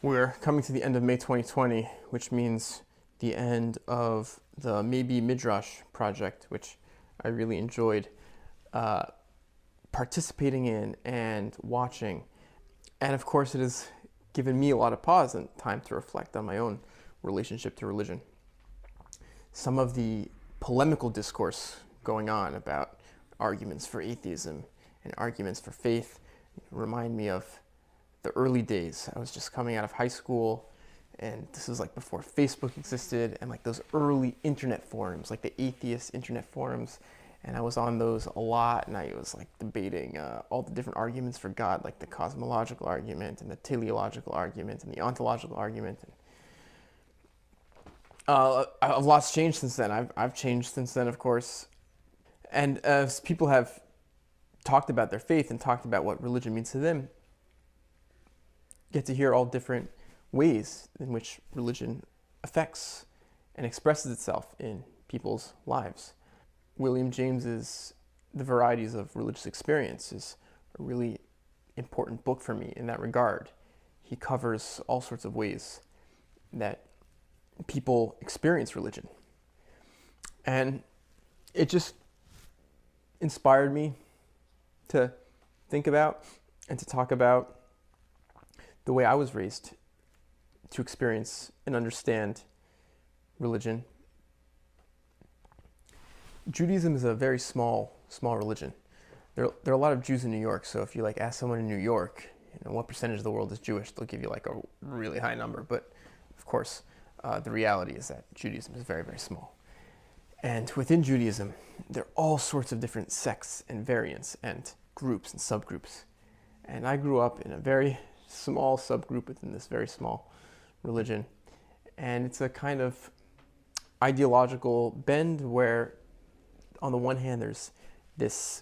We're coming to the end of May 2020, which means the end of the Maybe Midrash project, which I really enjoyed participating in and watching. And of course, it has given me a lot of pause and time to reflect on my own relationship to religion. Some of the polemical discourse going on about arguments for atheism and arguments for faith remind me of the early days. I was just coming out of high school, and this was like before Facebook existed, and like those early internet forums, like the atheist internet forums, and I was on those a lot, and I was like debating all the different arguments for God, like the cosmological argument and the teleological argument and the ontological argument. And a lot's changed since then. I've changed since then, of course, and as people have talked about their faith and talked about what religion means to them, get to hear all different ways in which religion affects and expresses itself in people's lives. William James's The Varieties of Religious Experience is a really important book for me in that regard. He covers all sorts of ways that people experience religion. And it just inspired me to think about and to talk about the way I was raised to experience and understand religion. Judaism is a very small religion. There are a lot of Jews in New York, so if you like ask someone in New York, what percentage of the world is Jewish, they'll give you like a really high number. But of course, the reality is that Judaism is very, very small. And within Judaism, there are all sorts of different sects and variants and groups and subgroups. And I grew up in a very small subgroup within this very small religion. And it's a kind of ideological bend where, on the one hand, there's this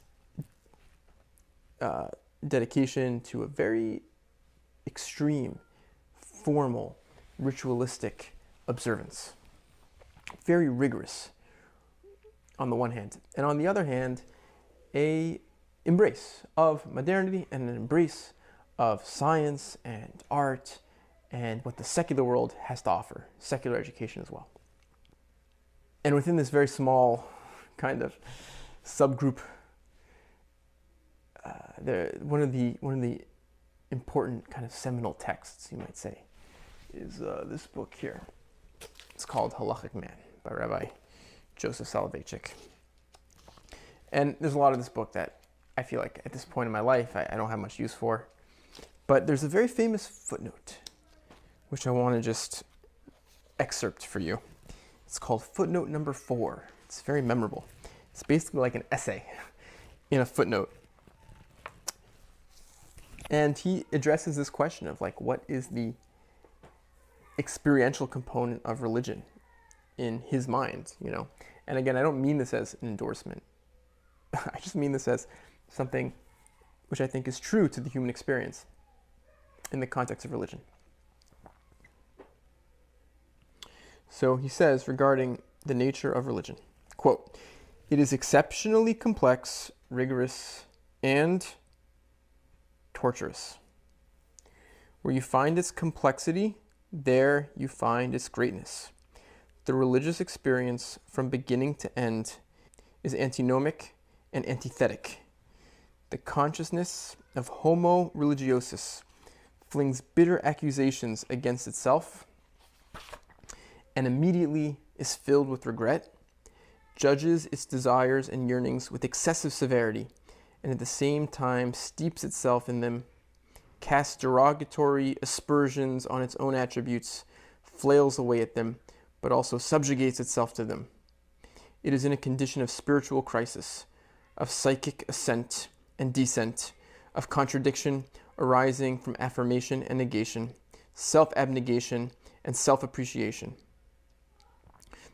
dedication to a very extreme, formal, ritualistic observance. Very rigorous, on the one hand. And on the other hand, a embrace of modernity and an embrace of science and art and what the secular world has to offer, secular education as well. And within this very small kind of subgroup, one of the important kind of seminal texts, you might say, is this book here. It's called Halachic Man by Rabbi Joseph Soloveitchik. And there's a lot of this book that I feel like at this point in my life I don't have much use for. But there's a very famous footnote, which I want to just excerpt for you. It's called footnote number 4. It's very memorable. It's basically like an essay in a footnote. And he addresses this question of like, what is the experiential component of religion in his mind, And again, I don't mean this as an endorsement. I just mean this as something which I think is true to the human experience in the context of religion. So he says regarding the nature of religion, quote, "It is exceptionally complex, rigorous, and torturous. Where you find its complexity, there you find its greatness. The religious experience from beginning to end is antinomic and antithetic. The consciousness of homo religiosus flings bitter accusations against itself and immediately is filled with regret, judges its desires and yearnings with excessive severity, and at the same time steeps itself in them, casts derogatory aspersions on its own attributes, flails away at them, but also subjugates itself to them. It is in a condition of spiritual crisis, of psychic ascent and descent, of contradiction arising from affirmation and negation, self-abnegation and self-appreciation.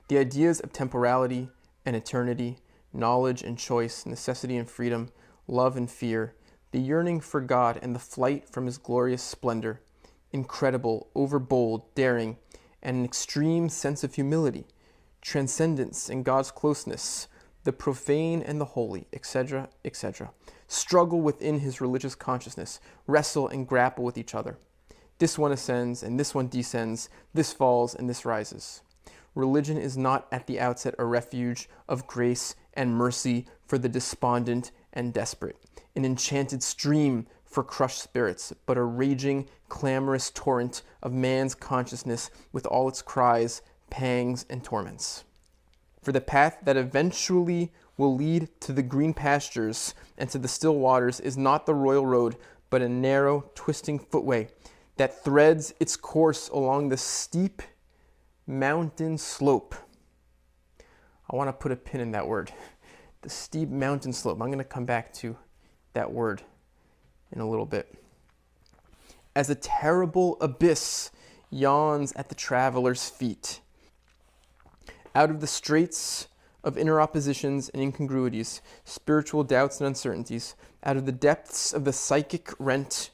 The ideas of temporality and eternity, knowledge and choice, necessity and freedom, love and fear, the yearning for God and the flight from his glorious splendor, incredible, overbold, daring, and an extreme sense of humility, transcendence and God's closeness, the profane and the holy, etc., etc., struggle within his religious consciousness, wrestle and grapple with each other. This one ascends and this one descends, this falls and this rises. Religion is not at the outset a refuge of grace and mercy for the despondent and desperate, an enchanted stream for crushed spirits, but a raging, clamorous torrent of man's consciousness with all its cries, pangs, and torments. For the path that eventually will lead to the green pastures and to the still waters is not the royal road, but a narrow, twisting footway that threads its course along the steep mountain slope. I want to put a pin in that word. The steep mountain slope. I'm going to come back to that word in a little bit. As a terrible abyss yawns at the traveler's feet. Out of the straits of inner oppositions and incongruities, spiritual doubts and uncertainties, out of the depths of the psychic rent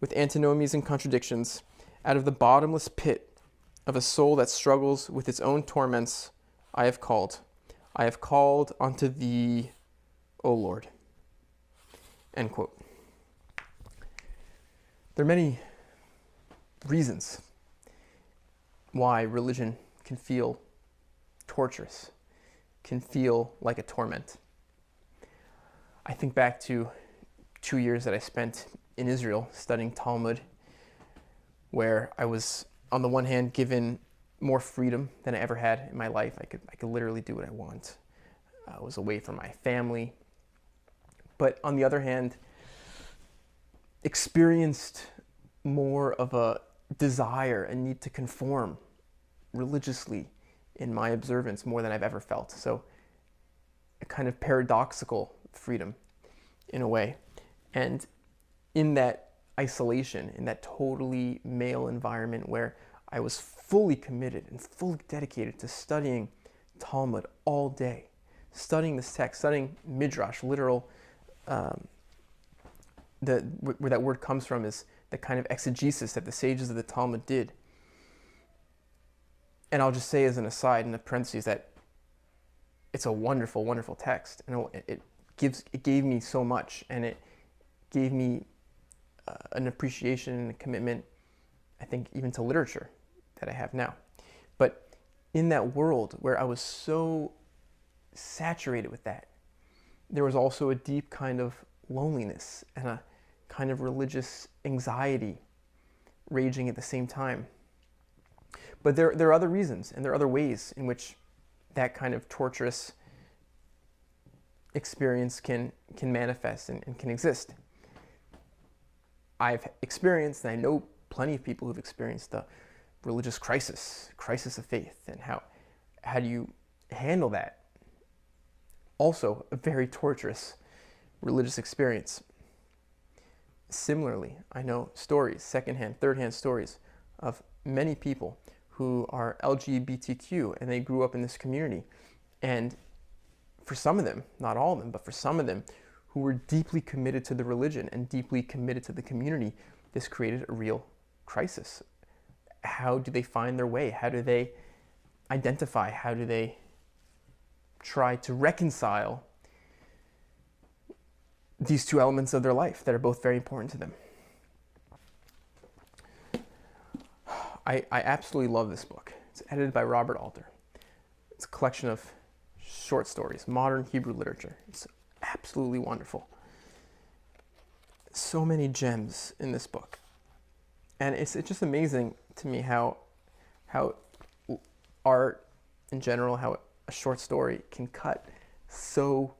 with antinomies and contradictions, out of the bottomless pit of a soul that struggles with its own torments, I have called. I have called unto thee, O Lord. End quote. There are many reasons why religion can feel torturous, can feel like a torment. I think back to 2 years that I spent in Israel studying Talmud, where I was, on the one hand, given more freedom than I ever had in my life. I could literally do what I want. I was away from my family. But on the other hand, experienced more of a desire and need to conform religiously in my observance more than I've ever felt. So a kind of paradoxical freedom in a way. And in that isolation, in that totally male environment where I was fully committed and fully dedicated to studying Talmud all day, studying this text, studying midrash, literal, where that word comes from is the kind of exegesis that the sages of the Talmud did. And I'll just say as an aside, in the parentheses, that it's a wonderful, wonderful text, and it gave me so much, and it gave me an appreciation and a commitment, I think, even to literature that I have now. But in that world where I was so saturated with that, there was also a deep kind of loneliness and a kind of religious anxiety raging at the same time. But there are other reasons, and there are other ways in which that kind of torturous experience can manifest and can exist. I've experienced, and I know plenty of people who've experienced the religious crisis of faith, and how do you handle that? Also, a very torturous religious experience. Similarly, I know stories, secondhand, thirdhand stories of many people who are LGBTQ, and they grew up in this community. And for some of them, not all of them, but for some of them who were deeply committed to the religion and deeply committed to the community, this created a real crisis. How do they find their way? How do they identify? How do they try to reconcile these two elements of their life that are both very important to them? I absolutely love this book. It's edited by Robert Alter. It's a collection of short stories, modern Hebrew literature. It's absolutely wonderful. So many gems in this book. And it's just amazing to me how art in general, how a short story can cut so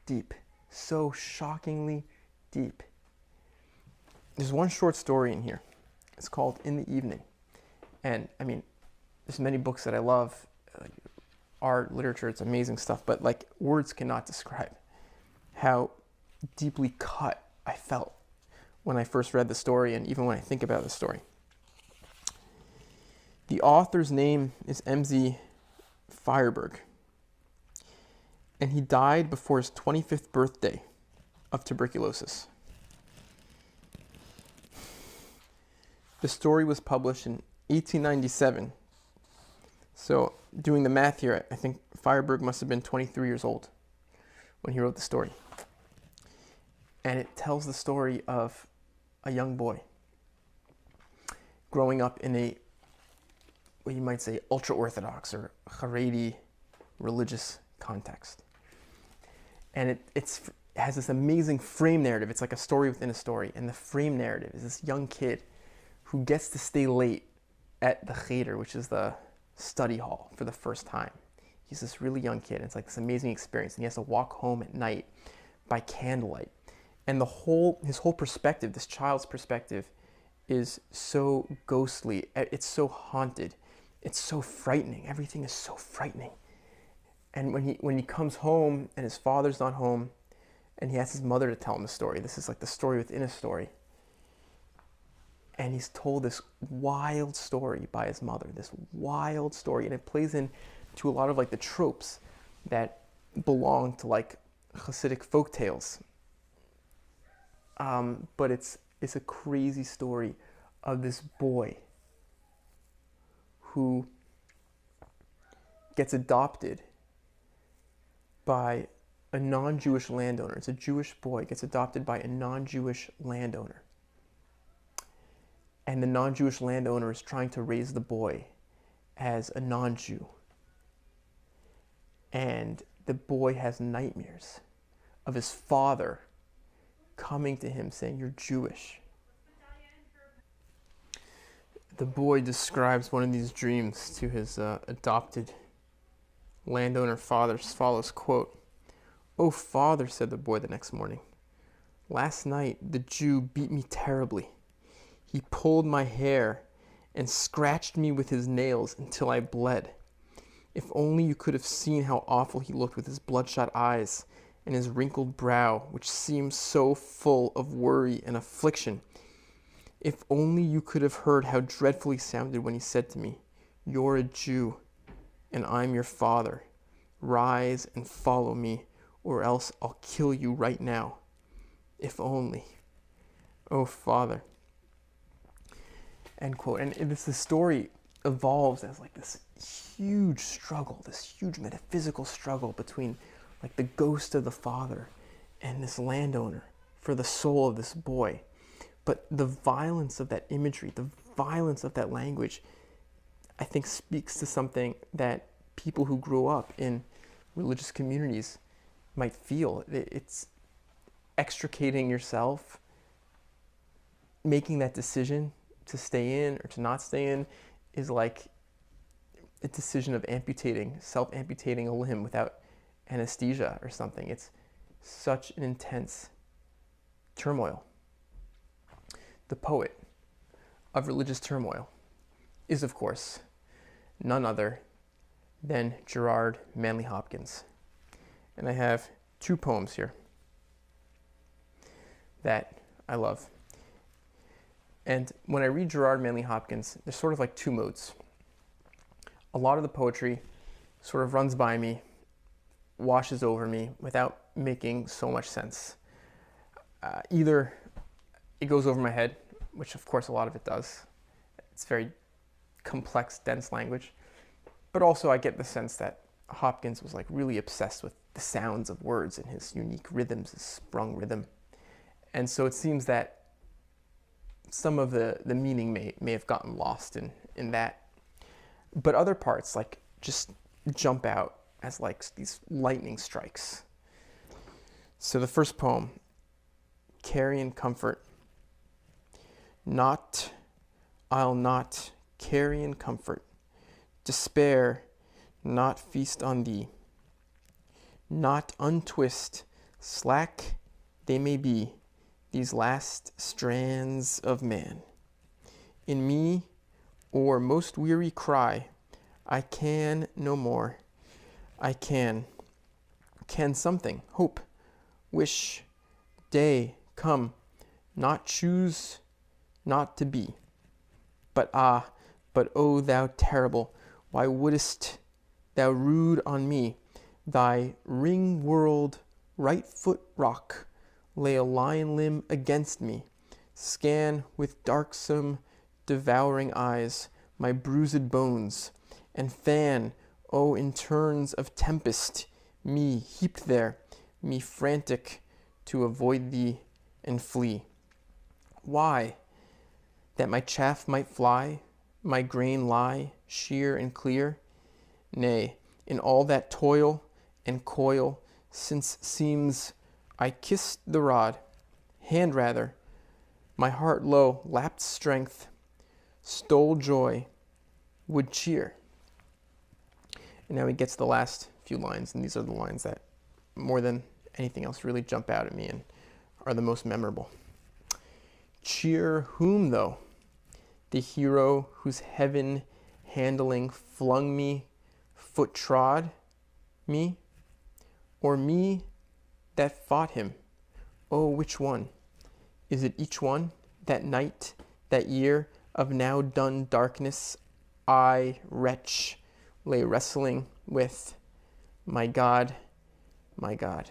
deep, so shockingly deep. There's one short story in here. It's called In the Evening. And I mean, there's many books that I love, art, literature, it's amazing stuff, but like words cannot describe how deeply cut I felt when I first read the story, and even when I think about the story. The author's name is M.Z. Feyerberg, and he died before his 25th birthday of tuberculosis. The story was published in 1897. So doing the math here, I think Feyerberg must have been 23 years old when he wrote the story. And it tells the story of a young boy. growing up in a, what you might say, ultra-Orthodox or Haredi religious context. And it has this amazing frame narrative. It's like a story within a story. And the frame narrative is this young kid who gets to stay late at the cheder, which is the study hall, for the first time. He's this really young kid, and it's like this amazing experience. And he has to walk home at night by candlelight. And his whole perspective, this child's perspective, is so ghostly. It's so haunted. It's so frightening. Everything is so frightening. And when he comes home and his father's not home, and he asks his mother to tell him the story, this is like the story within a story. And he's told this wild story by his mother, this wild story. And it plays into a lot of like the tropes that belong to like Hasidic folk tales. But it's a crazy story of this boy who gets adopted by a non-Jewish landowner. It's a Jewish boy, gets adopted by a non-Jewish landowner. And the non-Jewish landowner is trying to raise the boy as a non-Jew. And the boy has nightmares of his father coming to him saying, "You're Jewish." The boy describes one of these dreams to his adopted landowner father as follows, quote, "Oh, father," said the boy the next morning, "last night the Jew beat me terribly. He pulled my hair and scratched me with his nails until I bled. If only you could have seen how awful he looked with his bloodshot eyes and his wrinkled brow, which seemed so full of worry and affliction. If only you could have heard how dreadful he sounded when he said to me, 'You're a Jew, and I'm your father. Rise and follow me, or else I'll kill you right now.' If only. Oh, father." End quote. And the story evolves as like this huge struggle, this huge metaphysical struggle between like the ghost of the father and this landowner for the soul of this boy. But the violence of that imagery, the violence of that language, I think speaks to something that people who grow up in religious communities might feel. It's extricating yourself, making that decision to stay in or to not stay in is like a decision of self-amputating a limb without anesthesia or something. It's such an intense turmoil. The poet of religious turmoil is, of course, none other than Gerard Manley Hopkins. And I have two poems here that I love. And when I read Gerard Manley Hopkins, there's sort of like two modes. A lot of the poetry sort of runs by me, washes over me without making so much sense. Either it goes over my head, which of course a lot of it does. It's very complex, dense language. But also I get the sense that Hopkins was like really obsessed with the sounds of words and his unique rhythms, his sprung rhythm. And so it seems that some of the meaning may have gotten lost in that. But other parts like just jump out as like these lightning strikes. So the first poem, Carry Comfort. I'll not carry in comfort. Despair, not feast on thee. Not untwist, slack they may be, these last strands of man. In me, or most weary cry, I can no more. I can something, hope, wish, day, come, not choose, not to be. But oh thou terrible, why wouldst thou rude on me, thy ring-whirled right foot rock, lay a lion limb against me, scan with darksome, devouring eyes my bruised bones, and fan, oh in turns of tempest, me heaped there, me frantic to avoid thee and flee. Why? that my chaff might fly, my grain lie sheer and clear? Nay, in all that toil and coil, since seems I kissed the rod, hand rather, my heart low lapped strength, stole joy, would cheer. And now he gets the last few lines, and these are the lines that, more than anything else, really jump out at me and are the most memorable. Cheer whom, though? The hero whose heaven handling flung me, foot trod me, or me that fought him? Oh, which one? Is it each one? That night, that year of now done darkness, I, wretch, lay wrestling with my God, my God.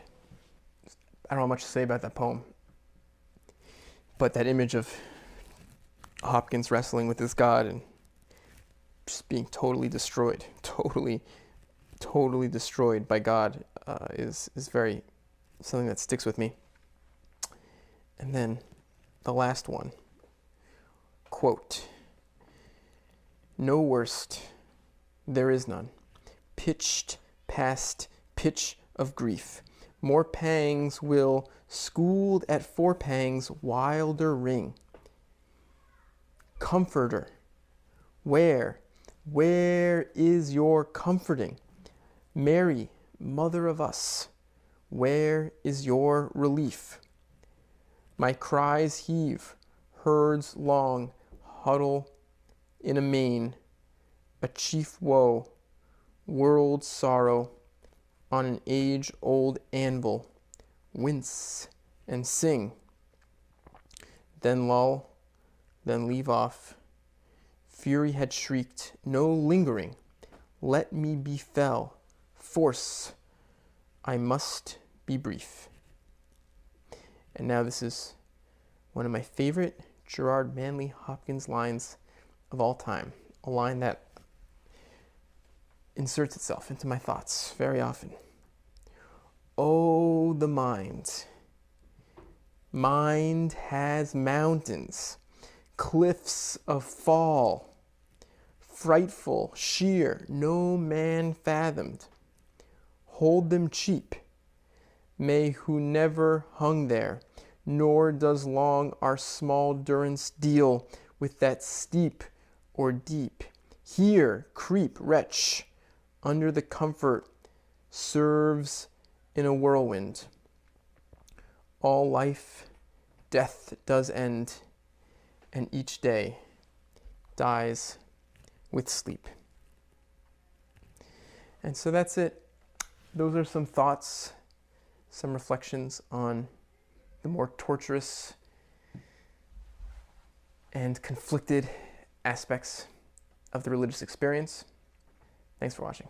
I don't have much to say about that poem, but that image of Hopkins wrestling with his God and just being totally destroyed, totally destroyed by God is very something that sticks with me. And then the last one, quote, no worst, there is none, pitched past pitch of grief. More pangs will, schooled at 4 pangs, wilder ring. Comforter, where is your comforting? Mary, mother of us, where is your relief? My cries heave, herds long, huddle in a main, a chief woe, world sorrow, on an age-old anvil, wince and sing, then lull, then leave off. Fury had shrieked, no lingering, let me be fell, force, I must be brief. And now this is one of my favorite Gerard Manley Hopkins lines of all time, a line that inserts itself into my thoughts very often. Oh, the mind. Mind has mountains, cliffs of fall, frightful, sheer, no man fathomed. Hold them cheap, may who never hung there, nor does long our small durance deal with that steep or deep. Here, creep, wretch, under the comfort serves in a whirlwind. All life, death does end, and each day dies with sleep. And so that's it. Those are some thoughts, some reflections on the more torturous and conflicted aspects of the religious experience. Thanks for watching.